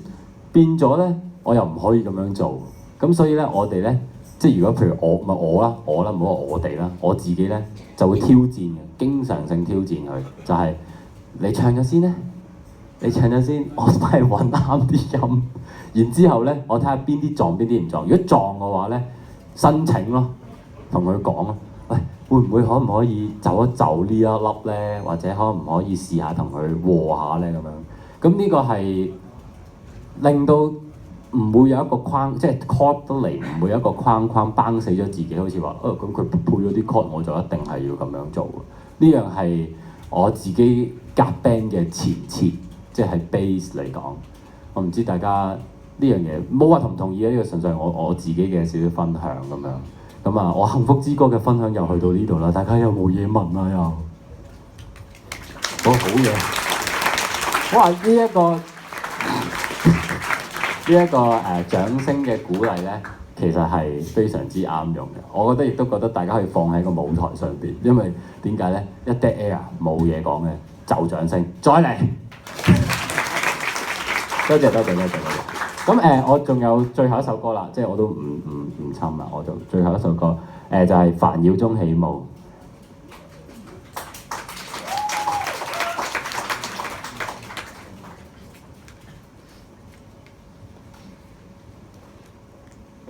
變咗咧，我又唔可以咁樣做，咁所以咧，我哋咧，即係如果譬如我啦，唔好話我哋啦，我自己咧就會挑戰嘅，經常性挑戰佢，就係你唱咗先咧，你唱咗先，我幫你揾啱啲音，然之後咧，我睇下邊啲撞邊啲唔撞，如果撞嘅話咧，申請咯，同佢講咯。喂，可唔可以就一就呢一粒咧？或者可唔可以試下同佢和下咧咁樣？咁呢個係令到唔會有一個框，即係 chord 得嚟唔會有一個框綁死咗自己，好似話咁佢配咗啲 chord，我就一定係要咁樣做。呢樣係我自己夾 band 嘅前設，即係 bass 嚟講。我唔知大家呢樣嘢冇話同唔同意啊？呢個純粹係我自己嘅少少分享咁樣。咁啊，我幸福之歌嘅分享又去到呢度啦，大家有冇嘢問啊？又好嘢！哇！呢一個掌聲嘅鼓勵咧，其實係非常之啱用嘅。我覺得亦都覺得大家可以放喺個舞台上邊，因為點解咧？一 dead air 冇嘢講嘅，就掌聲，再嚟！多謝。咁我仲有最後一首歌啦，即係我都唔侵啦，我就最後一首歌就係、是《煩擾中起舞》。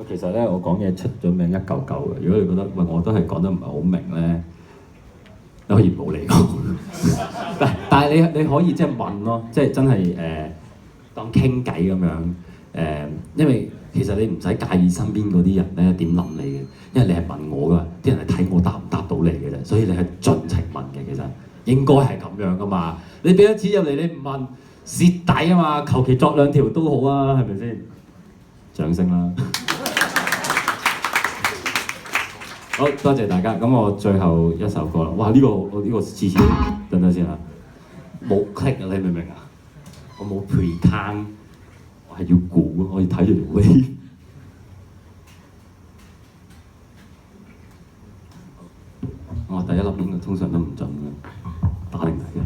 其實咧，我講嘢出咗名一嚿嚿嘅。如果你覺得我都係講得唔係好明咧，你可以唔好理我。但係你可以即係問咯，即係真係當傾偈咁樣。因為其實你唔使介意身邊嗰啲人咧點諗你嘅，因為你係問我㗎，啲人係睇我答唔答到你嘅啫，所以你係盡情問嘅，其實應該係咁樣㗎嘛。你俾咗錢入嚟，你唔問蝕底啊嘛，求其作兩條都好啊，係咪先？掌聲啦！好多謝大家，咁我最後一首歌啦。哇！呢個次次等先啊，冇 click 啊，你明唔明啊？我冇 pre-count。係要估，我要睇住條 wave。我第一粒應該通常都唔準嘅，打定嚟嘅。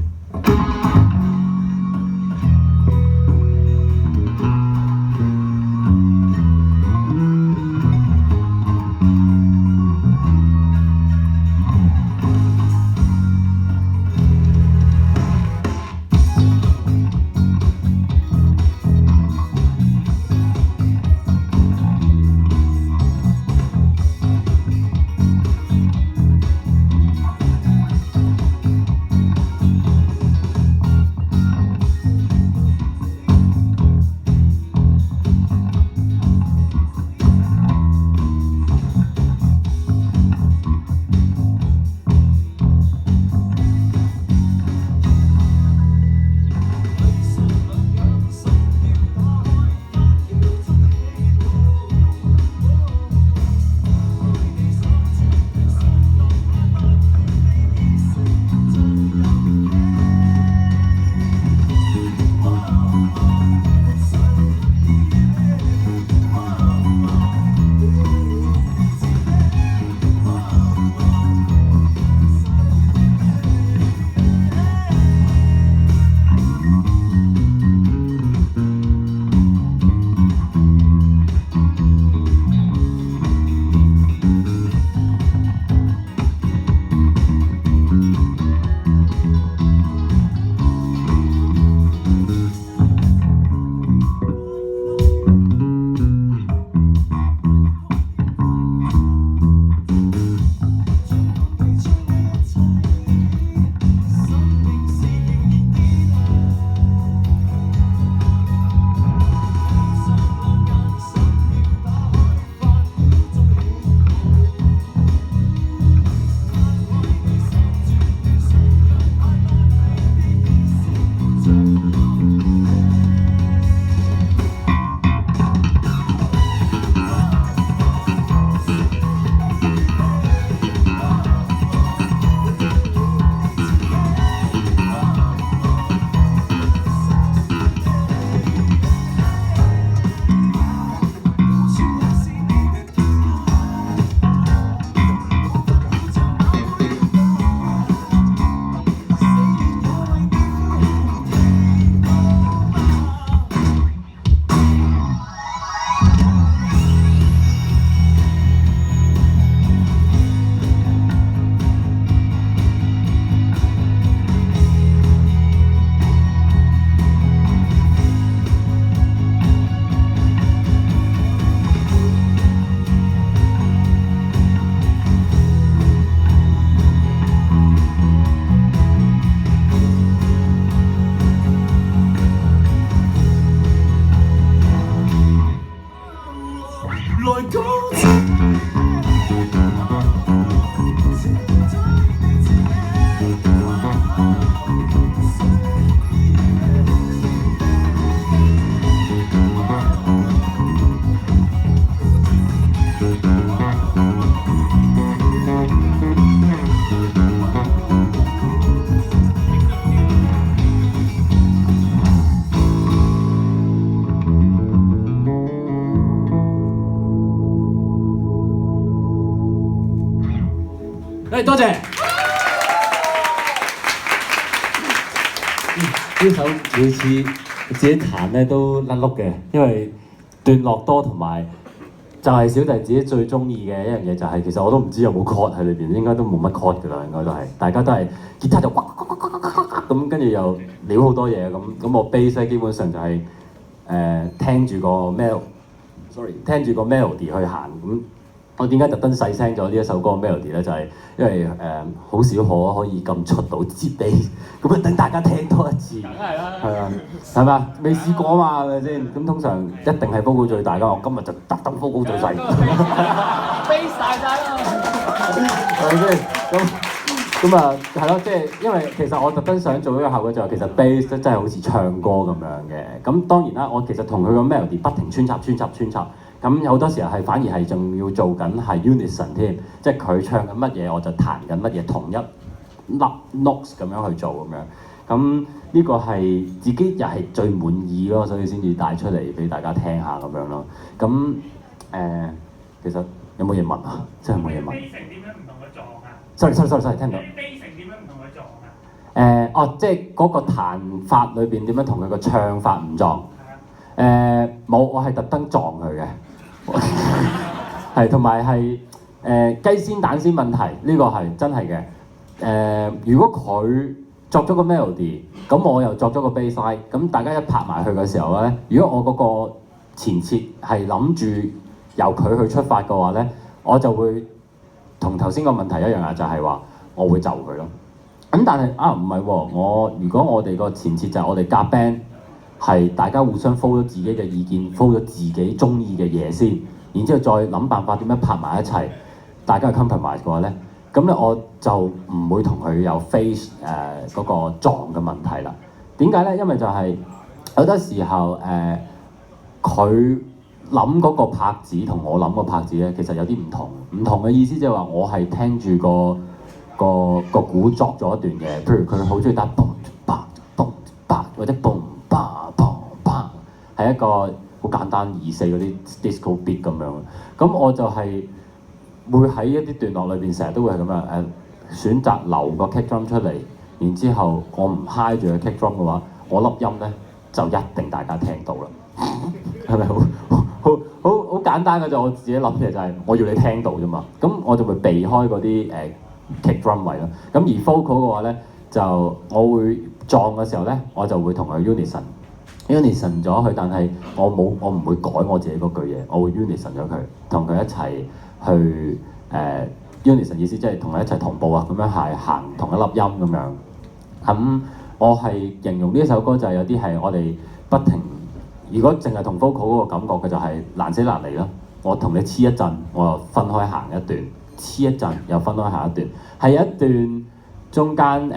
多謝。呢首每次自己彈咧都甩碌嘅，因為段落多同埋就係小弟自己最中意嘅一樣嘢就係、其實我都唔知有冇 chord 喺裏邊，應該都冇乜 chord 㗎啦，應該都係大家都係吉他就咁，跟住又撩好多嘢咁我 bass 咧基本上就係、聽住個 聽住個 melody 去行咁。我點解特登細聲咗呢一首歌 melody 咧？就係、因為好少可以咁出到接 bass， 咁啊等大家聽多一次。梗係啦。係啊，係咪？未試過嘛，係咪先？咁通常一定係 vocal 最大㗎，我今日就特登 vocal 最細。bass 大晒啦。係咪先？咁啊係咯，即係因為其實我特登想做呢個效果就係其實 bass 真係好似唱歌咁樣嘅。咁當然啦，我其實同佢個 melody 不停穿插。咁好多時候係反而係仲要做緊係 unison 添，即係佢唱緊乜嘢我就彈緊乜嘢，同一粒 notes 咁樣去做咁樣。咁呢個係自己又係最滿意咯，所以先至帶出嚟俾大家聽下咁樣咯。咁其實有冇嘢問啊？真係冇嘢問。飛成點樣唔同佢撞啊 sorry， 聽到。飛成點樣唔同佢撞啊？即係嗰個彈法裏邊點樣同佢個唱法唔撞？冇，我係特登撞佢嘅。係同埋係雞先蛋先問題，呢個係真係嘅。如果佢作咗個 melody，咁我又作咗個 bass line，咁大家一拍埋去嘅時候咧，如果我嗰個前設係諗住由佢去出發嘅話咧，我就會同頭先個問題一樣啊，就係話我會就佢咯。咁但係唔係喎，如果我哋個前設就係我哋夾 band。係大家互相 follow 咗自己嘅意見 follow 咗自己中意嘅嘢先，然之後再諗辦法點樣拍埋一齊，大家去 compromise 嘅話咧，咁咧我就唔會同佢有 face 嗰個撞嘅問題啦。點解咧？因為就係有多時候佢諗嗰個拍子同我諗個拍子咧，其實有啲唔同。唔同嘅意思即係話我係聽住個鼓作咗一段嘅，譬如佢好中意打 boom ba boom ba 或者 boom。係一個好簡單2/4嗰啲 disco beat 咁樣，咁我就係會喺一啲段落裏邊成日都會係咁樣選擇留個 kick drum 出嚟，然之後我唔 high 住個 kick drum 嘅話，我粒音咧就一定大家聽到啦，係咪好簡單嘅啫？我自己諗嘅就係我要你聽到啫嘛，咁我就會避開嗰啲kick drum 位咯。咁而 vocal 嘅話咧，就我會撞嘅時候咧，我就會同佢 unison 咗佢，但係我唔會改我自己嗰句嘢，我會 unison 咗佢，同佢一齊去unison 意思即係同佢一齊同步啊，咁樣係行同一粒音咁樣。咁我係形容呢一首歌就係有啲係我哋不停，如果淨係同 vocal 嗰個感覺嘅就係難捨難離咯。我同你黐一陣，我又分開行一段，黐一陣又分開行一段，係一段中間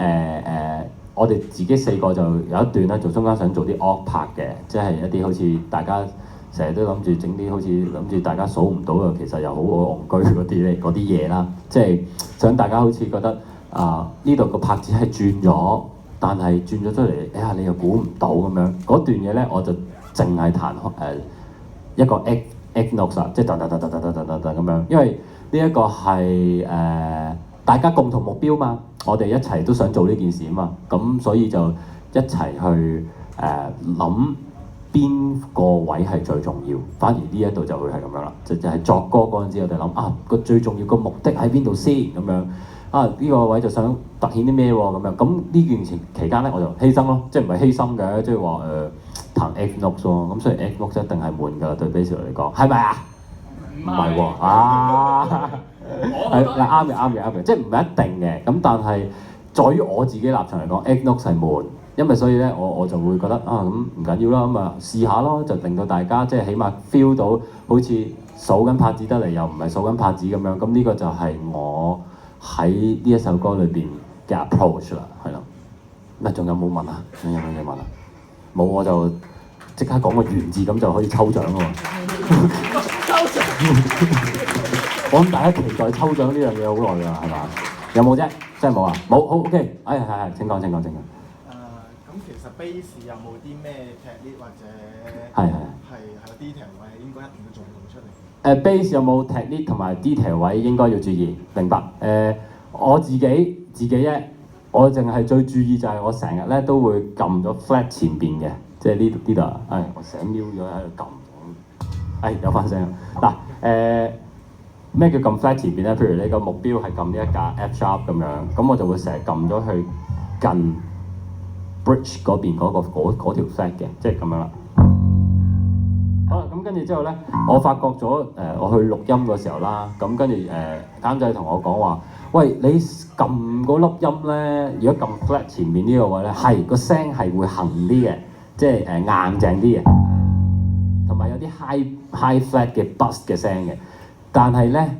我哋自己4個就有一段咧，做中間想做啲 odd part 嘅，即係一啲好似大家成日都諗住整啲好似諗住大家數唔到嘅，其實又好戇居嗰啲嘢啦，即係想大家好似覺得呢度個拍子係轉咗，但係轉咗出嚟，你又估唔到咁樣。嗰段嘢咧，我就淨係彈一個 F note 即係噔咁樣，因為呢一個係大家共同目標嘛。我哋一齊都想做呢件事啊嘛，咁所以就一齊去諗邊個位係最重要。反而呢一度就會係咁樣啦，就係作歌嗰陣時，我哋諗個最重要個目的喺邊度先咁樣。呢個位就想突顯啲咩喎咁樣。咁呢段期間咧，我就犧牲咯，即係唔係犧牲嘅，即係話彈 F note 咯。咁所以 F note 一定係悶㗎啦，對 bass 嚟講，係咪啊？唔係喎，係啱嘅，即係唔係一定嘅。咁但係在於我自己立場嚟講 ，F note 係悶，因為所以咧，我就會覺得咁唔緊要啦，咁試下咯，就令到大家即係起碼 feel 到好似數緊拍子得嚟，又唔係數緊拍子咁樣。咁呢個就係我喺呢一首歌裏邊嘅 approach 啦，係啦。乜仲有冇問啊？仲有冇嘢問啊？冇我就即刻講個原字，咁就可以抽獎咯喎！抽獎！我諗大家期待抽獎呢樣嘢好耐㗎，係嘛？有冇啫？真係冇啊！冇好 OK。係，請講。咁其實 bass 有冇啲咩 technique 或者係有 detail 位應該一定要做到出嚟？bass 有冇 technique 同埋 detail 位應該要注意，明白？我自己咧，我淨係最注意就係我成日咧都會撳咗 flat 前邊嘅，即係呢度。我成日瞄咗喺度撳。有翻聲嗱咩叫撳 flat 前邊咧？譬如你個目標係撳呢一架 F sharp 咁樣，咁我就會成日撳咗去近 bridge 嗰邊嗰條 flat 嘅，即係咁樣啦。好啦，咁跟住之後咧，我發覺咗我去錄音嘅時候啦，咁跟住監製同我講話，喂，你撳嗰粒音咧，如果撳 flat 前面呢個位咧，係個聲係會行啲嘅，即係硬淨啲嘅，同埋有啲 high flat 嘅 bass 嘅聲嘅。但係咧，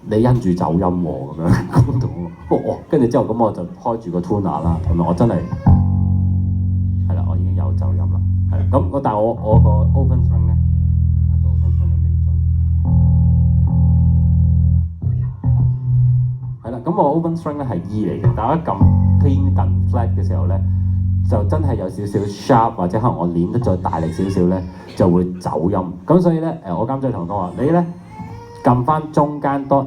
你因住走音喎咁樣，咁同我，跟住之後咁我就開住個 tuner 啦，咁樣我真係係啦，我已經有走音啦，係啦，咁但係我個 open string 咧，個 open string 就未準，係啦，咁我 open string 咧係 E 嚟嘅，但係一撳偏近 flat 嘅時候咧，就真係有少少 sharp 或者可能我練得再大力少少咧，就會走音，咁所以咧我監製同我講話，你咧，撳翻中間多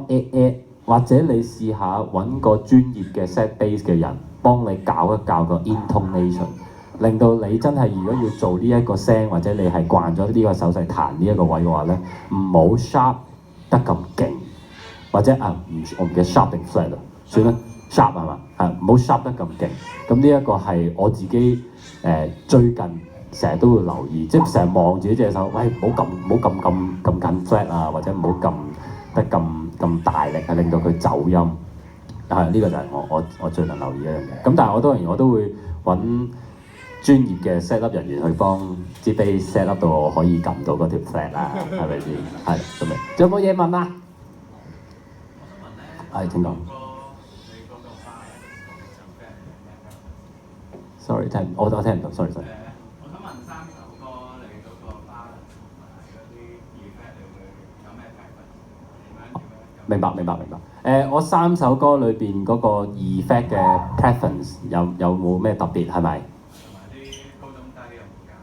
或者你試下揾個專業嘅 set bass 嘅人幫你教一教個 intonation， 令到你真係如果要做呢一個聲，或者你係慣咗呢個手勢彈呢一個位嘅話咧，唔好 sharp 得咁勁，或者我唔記得 sharp 定 flat 啦，算啦 sharp 係嘛，唔好 sharp 得咁勁。咁呢一個係我自己最近成日都會留意，即係成日望住呢隻手，喂，唔好撳緊 flat 啊，或者唔好撳得咁大力，係令到佢走音。呢個就係我最能留意一樣嘢。咁但係我當然我都會揾專業嘅 set up 人員去幫支 bass set up 到我可以撳到嗰條 flat 啊，係咪先？係咁樣。仲有冇嘢問啊？係請講。Sorry， 我聽唔到 ，sorry。明白。我3首歌裏邊嗰個 effect 嘅 preference 有冇咩特別係咪？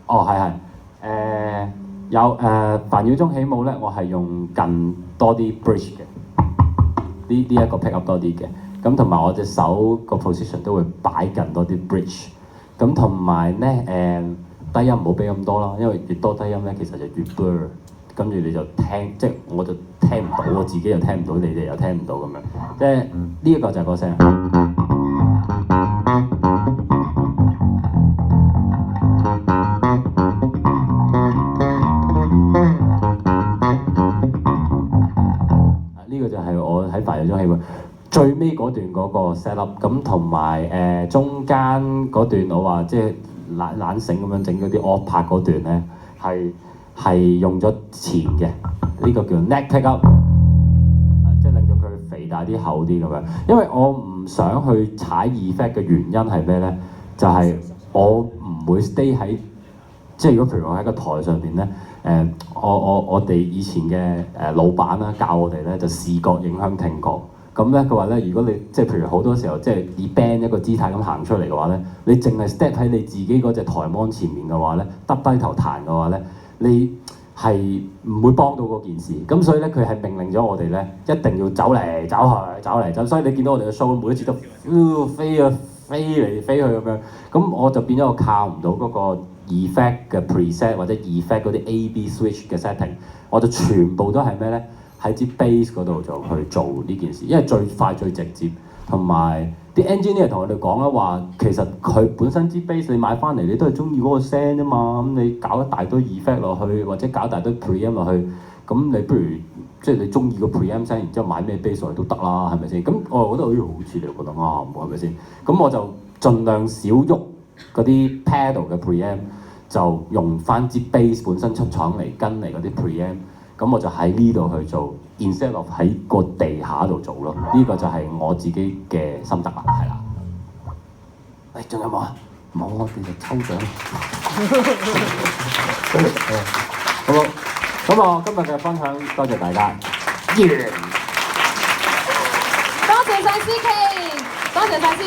係。有煩擾中起舞咧，我係用近多啲 bridge 嘅，呢一個 pick up 多啲嘅。咁同埋我隻手個 position 都會擺近多啲 bridge。咁同埋咧低音唔好俾咁多啦，因為越多低音咧其實就越 blur。跟住你就聽，即係我就聽唔到，我自己又聽唔到，你哋又聽唔到咁樣。即係呢一個就係個聲。呢個就係我喺煩擾中起舞最尾嗰段嗰個 set up， 咁同埋中間嗰段我話即係懶醒咁樣整嗰啲 off 拍嗰段咧係用咗前嘅，呢個叫 neck pick up， 即係令到佢肥大啲、厚啲咁樣。因為我唔想去踩 effect 嘅原因係咩咧？就係我唔會 stay 喺，即係如果譬如我喺個台上邊咧，我哋以前嘅老闆啦教我哋咧就視覺影響聽覺。咁咧佢話咧，如果你即係譬如好多時候即係以 band 一個姿態咁行出嚟嘅話咧，你淨係 step 喺你自己嗰隻台 mon 前面嘅話咧，耷低頭彈嘅話咧，你係唔會幫到嗰件事。咁所以咧佢係命令咗我哋咧一定要走嚟走去，走嚟走。所以你見到我哋嘅 show 每一次都飛嚟飛去咁樣。咁我就變咗我靠唔到嗰個 effect 嘅 preset 或者 effect 嗰啲 A/B switch 嘅 setting， 我就全部都係咩咧？喺支 bass 嗰度就去做呢件事，因為最快最直接，同埋啲 engineer 同我哋講啦話，其實佢本身支 bass 你買翻嚟，你都係中意嗰個聲啫嘛。咁你搞一大堆 effect 落去，或者搞一大堆 preamp 落去，咁你不如即係你中意個 preamp 聲，然之後買咩 bass 落去都得啦，係咪先？咁我覺得好似你覺得啱喎，係咪先？咁我就盡量少喐嗰啲 pedal 嘅 preamp， 就用翻支 bass 本身出廠嚟跟嚟嗰啲 preamp。咁我就喺呢度去做 ，instead of 喺個地下度做咯。呢、個就係我自己嘅心得啦，係啦。喂，仲有冇啊？冇，我哋就抽獎。好，咁我今日嘅分享多謝大家。完。多謝晒 CK。